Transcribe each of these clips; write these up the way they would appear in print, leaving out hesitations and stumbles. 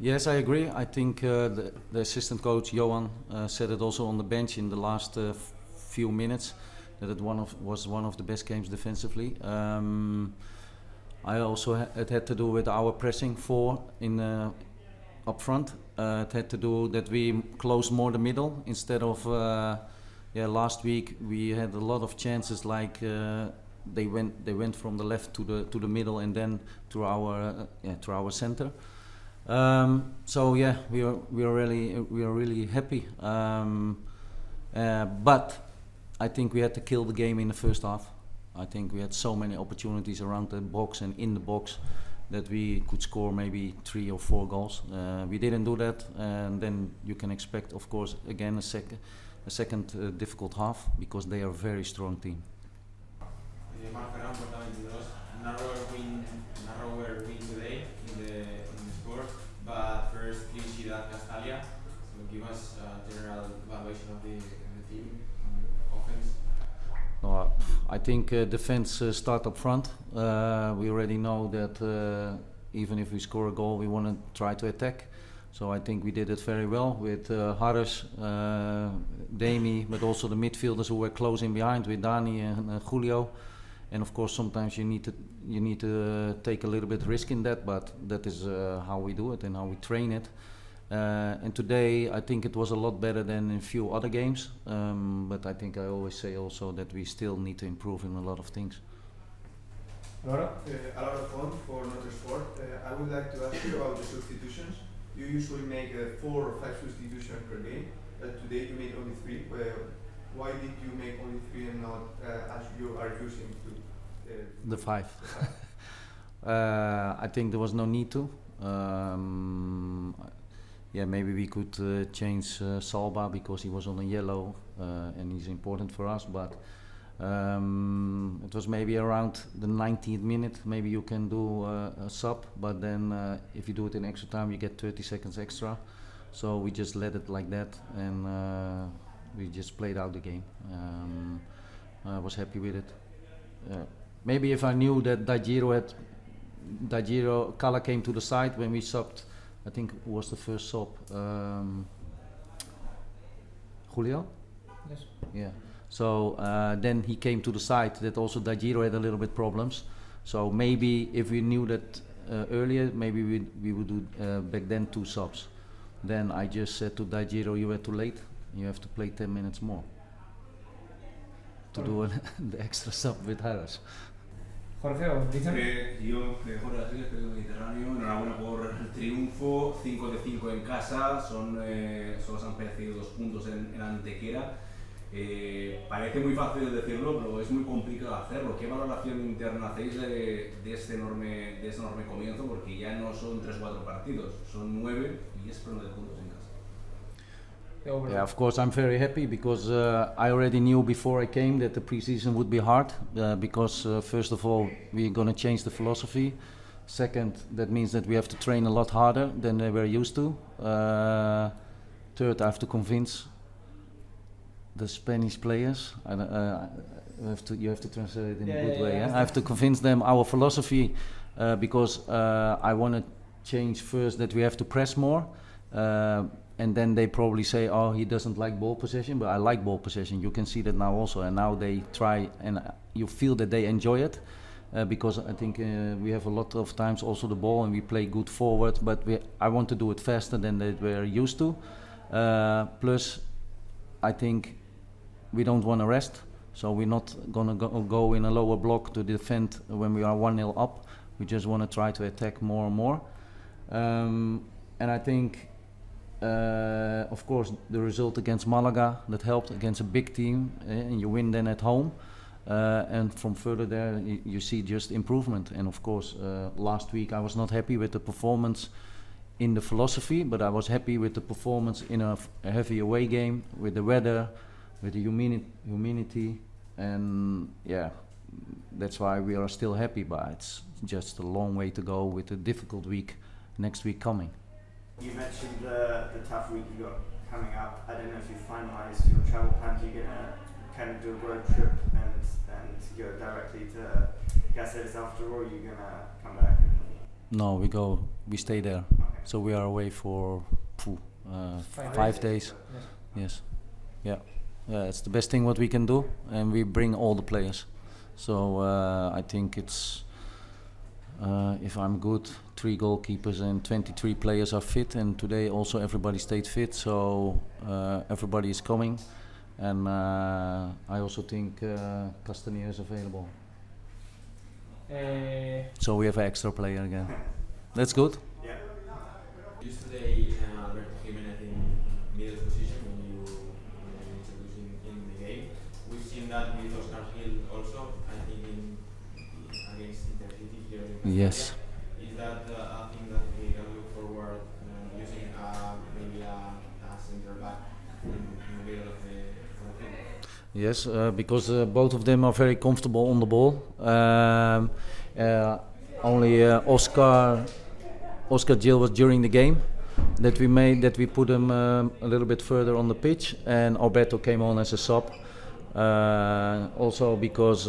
Yes, I agree. I think the assistant coach Johan said it also on the bench in the last few minutes that was one of the best games defensively. I also it had to do with our pressing up front. It had to do that we closed more the middle instead of last week we had a lot of chances like they went from the left to the middle and then to our center. So yeah, we are really happy. But I think we had to kill the game in the first half. I think we had so many opportunities around the box and in the box that we could score maybe 3 or 4 goals. We didn't do that, and then you can expect, of course, again a second difficult half because they are a very strong team. Narrower win today in the score, but first clean sheet at Castellón. So give us a general evaluation of the team, offense. No, I think defense start up front. We already know that even if we score a goal, we want to try to attack. So I think we did it very well with Harris, Demi, but also the midfielders who were closing behind with Dani and Julio. And of course, sometimes you need to take a little bit risk in that, but that is how we do it and how we train it. And today, I think it was a lot better than in a few other games. But I think I always say also that we still need to improve in a lot of things. Laura? A lot of fun for Notre Sport. I would like to ask you about the substitutions. You usually make 4 or 5 substitutions per game. Today you made only 3. Why did you make only 3 and not as you are using to? The 5. I think there was no need to. Maybe we could change Salba because he was on a yellow and he's important for us. But it was maybe around the 19th minute. Maybe you can do a sub, but then if you do it in extra time, you get 30 seconds extra. So we just let it like that and we just played out the game. I was happy with it. Maybe if I knew that Dajiro Kala came to the side when we subbed, I think it was the first sub. Julio? Yes. Yeah. So then he came to the side that also Dajiro had a little bit problems. So maybe if we knew that earlier, maybe we would do back then 2 subs. Then I just said to Dajiro, you were too late. You have to play 10 minutes more to do the extra sub with Harris. Jorge, o Richard? Yo, Jorge Así, estoy en Mediterráneo. Enhorabuena por el triunfo. 5 de 5 en casa. Solo se han perdido 2 puntos en Antequera. Parece muy fácil decirlo, pero es muy complicado hacerlo. ¿Qué valoración interna hacéis de este enorme comienzo? Porque ya no son 3 o 4 partidos, son 9 y es pleno de puntos en casa. Yeah, of course I'm very happy because I already knew before I came that the preseason would be hard because first of all we're going to change the philosophy. Second, that means that we have to train a lot harder than they were used to. Third, I have to convince the Spanish players. You have to translate it in a good way. Yeah? I have to convince them our philosophy because I want to change first that we have to press more. And then they probably say, oh, he doesn't like ball possession, but I like ball possession. You can see that now also, and now they try, and you feel that they enjoy it, because I think we have a lot of times also the ball, and we play good forward, but I want to do it faster than they were used to. Plus, I think we don't want to rest, so we're not gonna go in a lower block to defend when we are 1-0 up. We just want to try to attack more and more, and I think. Of course, the result against Malaga that helped against a big team, and you win then at home. And from further there, you see just improvement. And of course, last week I was not happy with the performance in the philosophy, but I was happy with the performance in a heavy away game with the weather, with the humidity, and yeah, that's why we are still happy. But it's just a long way to go with a difficult week next week coming. You mentioned the tough week you got coming up. I don't know if you finalised your travel plans. You're going to kind of do a road trip and go directly to Castellón after, or are you going to come back? No, we stay there. Okay. So we are away for 5 days. Yes. Yeah. Yeah, it's the best thing what we can do, and we bring all the players. So I think it's, if I'm good, 3 goalkeepers and 23 players are fit, and today also everybody stayed fit, so everybody is coming, and I also think Castellón is available. So we have an extra player again. That's good. Yeah. Used today Alberto Jimenez in middle position when you introduced in the game. We've seen that with Oscar Gil also, I think against Intercity here in Castilla. Yes. Is that a thing that we can look forward using maybe a centre back in the middle of the field? Yes, because both of them are very comfortable on the ball. Only Oscar Gil was during the game that we put him a little bit further on the pitch, and Alberto came on as a sub. Also because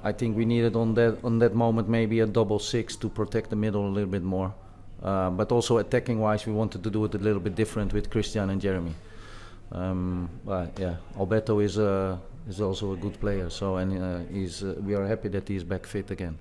I think we needed on that moment maybe a double 6 to protect the middle a little bit more. But also attacking wise, we wanted to do it a little bit different with Christian and Jeremy. But yeah, Alberto is also a good player. So and we are happy that he is back fit again.